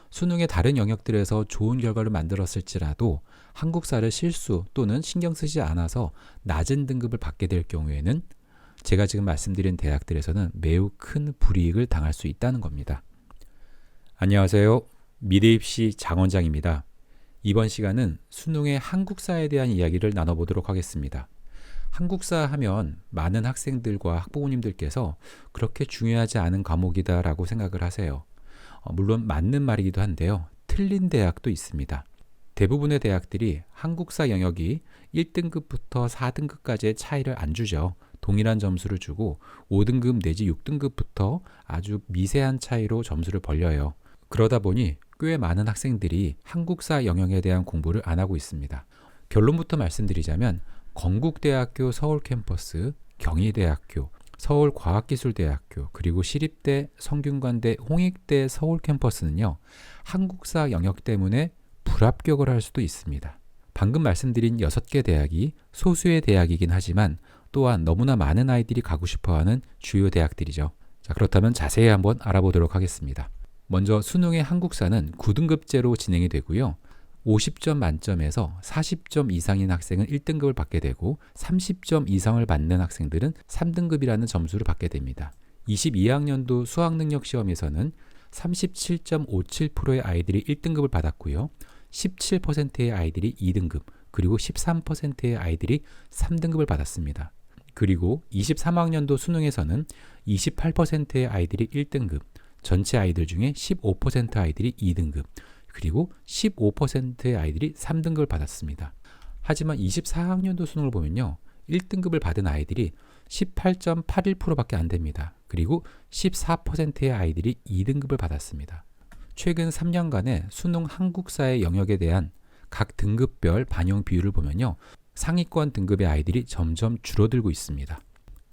수능의 다른 영역들에서 좋은 결과를 만들었을지라도 한국사를 실수 또는 신경 쓰지 않아서 낮은 등급을 받게 될 경우에는 제가 지금 말씀드린 대학들에서는 매우 큰 불이익을 당할 수 있다는 겁니다. 안녕하세요. 미래입시 장원장입니다. 이번 시간은 수능의 한국사에 대한 이야기를 나눠보도록 하겠습니다. 한국사 하면 많은 학생들과 학부모님들께서 그렇게 중요하지 않은 과목이다라고 생각을 하세요. 물론 맞는 말이기도 한데요. 틀린 대학도 있습니다. 대부분의 대학들이 한국사 영역이 1등급부터 4등급까지의 차이를 안 주죠. 동일한 점수를 주고 5등급 내지 6등급부터 아주 미세한 차이로 점수를 벌려요. 그러다 보니 꽤 많은 학생들이 한국사 영역에 대한 공부를 안 하고 있습니다. 결론부터 말씀드리자면 건국대학교 서울 캠퍼스, 경희대학교, 서울과학기술대학교, 그리고 시립대, 성균관대, 홍익대 서울 캠퍼스는요. 한국사 영역 때문에 불합격을 할 수도 있습니다. 방금 말씀드린 6개 대학이 소수의 대학이긴 하지만 또한 너무나 많은 아이들이 가고 싶어하는 주요 대학들이죠. 자, 그렇다면 자세히 한번 알아보도록 하겠습니다. 먼저 수능의 한국사는 9등급제로 진행이 되고요. 50점 만점에서 40점 이상인 학생은 1등급을 받게 되고 30점 이상을 받는 학생들은 3등급이라는 점수를 받게 됩니다. 22학년도 수학능력시험에서는 37.57%의 아이들이 1등급을 받았고요. 17%의 아이들이 2등급, 그리고 13%의 아이들이 3등급을 받았습니다. 그리고 23학년도 수능에서는 28%의 아이들이 1등급, 전체 아이들 중에 15% 아이들이 2등급, 그리고 15%의 아이들이 3등급을 받았습니다. 하지만 24학년도 수능을 보면요. 1등급을 받은 아이들이 18.81%밖에 안 됩니다. 그리고 14%의 아이들이 2등급을 받았습니다. 최근 3년간의 수능 한국사의 영역에 대한 각 등급별 반영 비율을 보면요. 상위권 등급의 아이들이 점점 줄어들고 있습니다.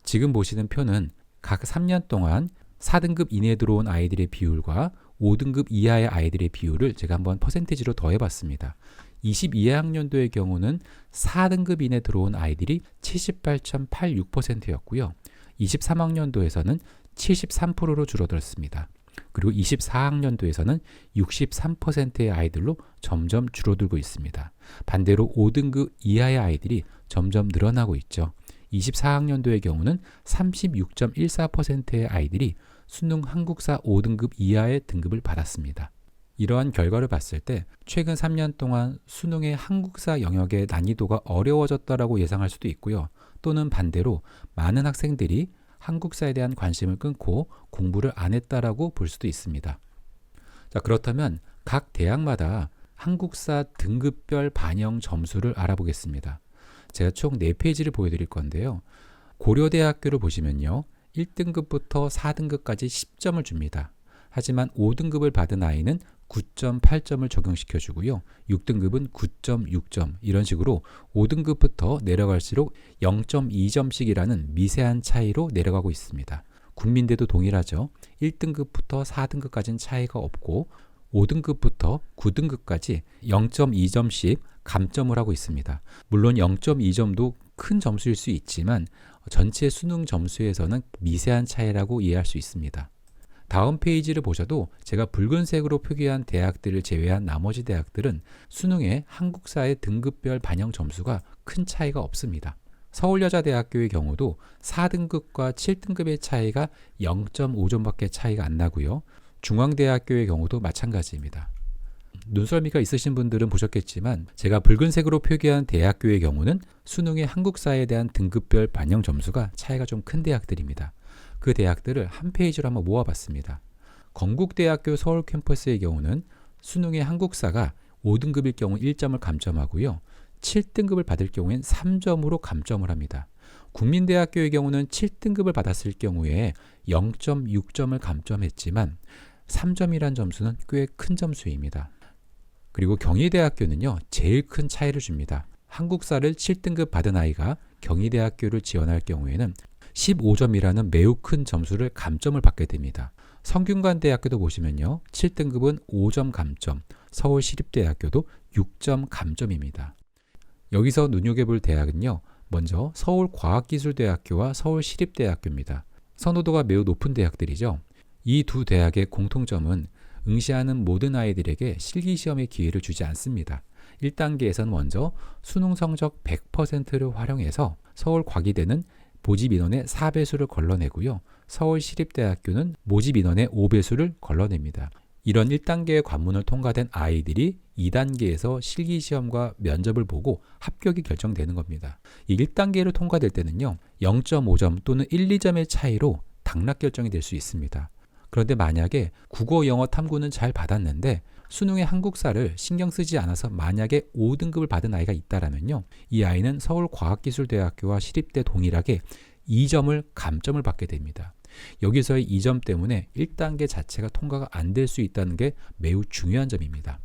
지금 보시는 표는 각 3년 동안 4등급 이내에 들어온 아이들의 비율과 5등급 이하의 아이들의 비율을 제가 한번 퍼센티지로 더해봤습니다. 22학년도의 경우는 4등급 이내 들어온 아이들이 78.86%였고요. 23학년도에서는 73%로 줄어들었습니다. 그리고 24학년도에서는 63%의 아이들로 점점 줄어들고 있습니다. 반대로 5등급 이하의 아이들이 점점 늘어나고 있죠. 24학년도의 경우는 36.14%의 아이들이 수능 한국사 5등급 이하의 등급을 받았습니다. 이러한 결과를 봤을 때 최근 3년 동안 수능의 한국사 영역의 난이도가 어려워졌다라고 예상할 수도 있고요. 또는 반대로 많은 학생들이 한국사에 대한 관심을 끊고 공부를 안 했다라고 볼 수도 있습니다. 자, 그렇다면 각 대학마다 한국사 등급별 반영 점수를 알아보겠습니다. 제가 총 4페이지를 보여드릴 건데요. 고려대학교를 보시면요. 1등급부터 4등급까지 10점을 줍니다. 하지만 5등급을 받은 아이는 9.8점을 적용시켜 주고요. 6등급은 9.6점, 이런 식으로 5등급부터 내려갈수록 0.2점씩이라는 미세한 차이로 내려가고 있습니다. 국민대도 동일하죠. 1등급부터 4등급까지는 차이가 없고 5등급부터 9등급까지 0.2점씩 감점을 하고 있습니다. 물론 0.2점도 큰 점수일 수 있지만 전체 수능 점수에서는 미세한 차이라고 이해할 수 있습니다. 다음 페이지를 보셔도 제가 붉은색으로 표기한 대학들을 제외한 나머지 대학들은 수능의 한국사의 등급별 반영 점수가 큰 차이가 없습니다. 서울여자대학교의 경우도 4등급과 7등급의 차이가 0.5점밖에 차이가 안 나고요. 중앙대학교의 경우도 마찬가지입니다. 눈썰미가 있으신 분들은 보셨겠지만 제가 붉은색으로 표기한 대학교의 경우는 수능의 한국사에 대한 등급별 반영 점수가 차이가 좀 큰 대학들입니다. 그 대학들을 한 페이지로 한번 모아봤습니다. 건국대학교 서울 캠퍼스의 경우는 수능의 한국사가 5등급일 경우 1점을 감점하고요. 7등급을 받을 경우엔 3점으로 감점을 합니다. 국민대학교의 경우는 7등급을 받았을 경우에 0.6점을 감점했지만 3점이란 점수는 꽤 큰 점수입니다. 그리고 경희대학교는요. 제일 큰 차이를 줍니다. 한국사를 7등급 받은 아이가 경희대학교를 지원할 경우에는 15점이라는 매우 큰 점수를 감점을 받게 됩니다. 성균관대학교도 보시면요. 7등급은 5점 감점, 서울시립대학교도 6점 감점입니다. 여기서 눈여겨볼 대학은요. 먼저 서울과학기술대학교와 서울시립대학교입니다. 선호도가 매우 높은 대학들이죠. 이 두 대학의 공통점은 응시하는 모든 아이들에게 실기시험의 기회를 주지 않습니다. 1단계에서는 먼저 수능 성적 100%를 활용해서 서울 과기대는 모집 인원의 4배수를 걸러내고요. 서울시립대학교는 모집 인원의 5배수를 걸러냅니다. 이런 1단계의 관문을 통과된 아이들이 2단계에서 실기시험과 면접을 보고 합격이 결정되는 겁니다. 이 1단계를 통과될 때는요, 0.5점 또는 1, 2점의 차이로 당락 결정이 될 수 있습니다. 그런데 만약에 국어, 영어, 탐구는 잘 받았는데 수능의 한국사를 신경 쓰지 않아서 만약에 5등급을 받은 아이가 있다라면요, 이 아이는 서울과학기술대학교와 시립대 동일하게 2점을 감점을 받게 됩니다. 여기서의 2점 때문에 1단계 자체가 통과가 안 될 수 있다는 게 매우 중요한 점입니다.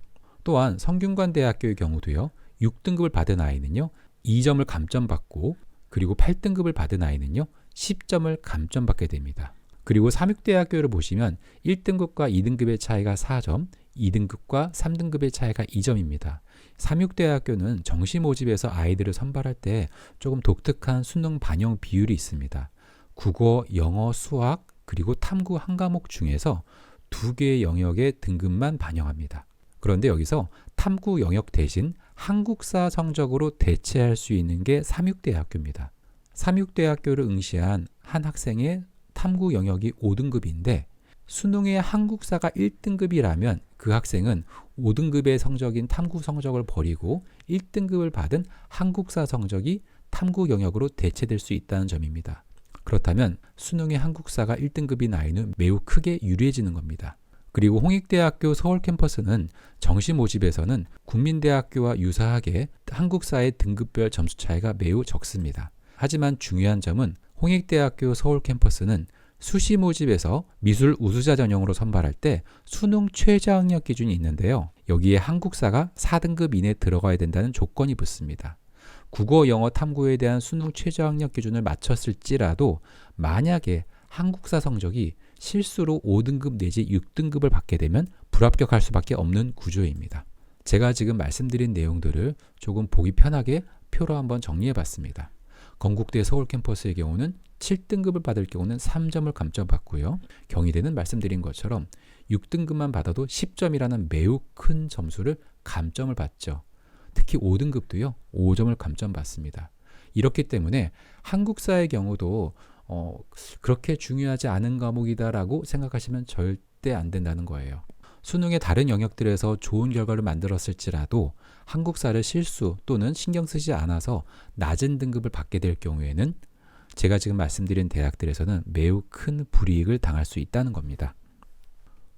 또한 성균관대학교의 경우도요, 6등급을 받은 아이는요, 2점을 감점받고, 그리고 8등급을 받은 아이는요, 10점을 감점받게 됩니다. 그리고 삼육대학교를 보시면 1등급과 2등급의 차이가 4점, 2등급과 3등급의 차이가 2점입니다. 삼육대학교는 정시 모집에서 아이들을 선발할 때 조금 독특한 수능 반영 비율이 있습니다. 국어, 영어, 수학, 그리고 탐구 한 과목 중에서 2개의 영역의 등급만 반영합니다. 그런데 여기서 탐구 영역 대신 한국사 성적으로 대체할 수 있는 게 삼육대학교입니다. 삼육대학교를 응시한 한 학생의 탐구 영역이 5등급인데 수능의 한국사가 1등급이라면 그 학생은 5등급의 성적인 탐구 성적을 버리고 1등급을 받은 한국사 성적이 탐구 영역으로 대체될 수 있다는 점입니다. 그렇다면 수능의 한국사가 1등급인 아이는 매우 크게 유리해지는 겁니다. 그리고 홍익대학교 서울 캠퍼스는 정시 모집에서는 국민대학교와 유사하게 한국사의 등급별 점수 차이가 매우 적습니다. 하지만 중요한 점은 홍익대학교 서울 캠퍼스는 수시 모집에서 미술 우수자 전형으로 선발할 때 수능 최저학력 기준이 있는데요. 여기에 한국사가 4등급 이내에 들어가야 된다는 조건이 붙습니다. 국어, 영어, 탐구에 대한 수능 최저학력 기준을 맞췄을지라도 만약에 한국사 성적이 실수로 5등급 내지 6등급을 받게 되면 불합격할 수밖에 없는 구조입니다. 제가 지금 말씀드린 내용들을 조금 보기 편하게 표로 한번 정리해 봤습니다. 건국대 서울 캠퍼스의 경우는 7등급을 받을 경우는 3점을 감점받고요. 경희대는 말씀드린 것처럼 6등급만 받아도 10점이라는 매우 큰 점수를 감점을 받죠. 특히 5등급도요. 5점을 감점받습니다. 이렇기 때문에 한국사의 경우도 그렇게 중요하지 않은 과목이다라고 생각하시면 절대 안 된다는 거예요. 수능의 다른 영역들에서 좋은 결과를 만들었을지라도 한국사를 실수 또는 신경 쓰지 않아서 낮은 등급을 받게 될 경우에는 제가 지금 말씀드린 대학들에서는 매우 큰 불이익을 당할 수 있다는 겁니다.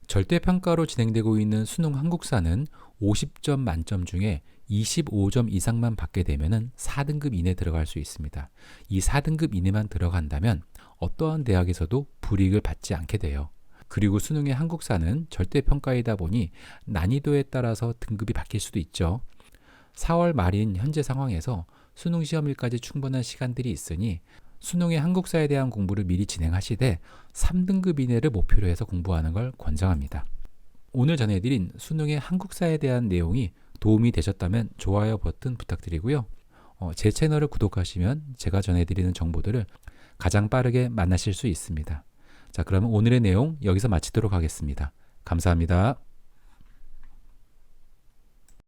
절대평가로 진행되고 있는 수능 한국사는 50점 만점 중에 25점 이상만 받게 되면 4등급 이내에 들어갈 수 있습니다. 이 4등급 이내만 들어간다면 어떠한 대학에서도 불이익을 받지 않게 돼요. 그리고 수능의 한국사는 절대평가이다 보니 난이도에 따라서 등급이 바뀔 수도 있죠. 4월 말인 현재 상황에서 수능 시험일까지 충분한 시간들이 있으니 수능의 한국사에 대한 공부를 미리 진행하시되 3등급 이내를 목표로 해서 공부하는 걸 권장합니다. 오늘 전해드린 수능의 한국사에 대한 내용이 도움이 되셨다면 좋아요 버튼 부탁드리고요. 제 채널을 구독하시면 제가 전해드리는 정보들을 가장 빠르게 만나실 수 있습니다. 자, 그러면 오늘의 내용 여기서 마치도록 하겠습니다. 감사합니다.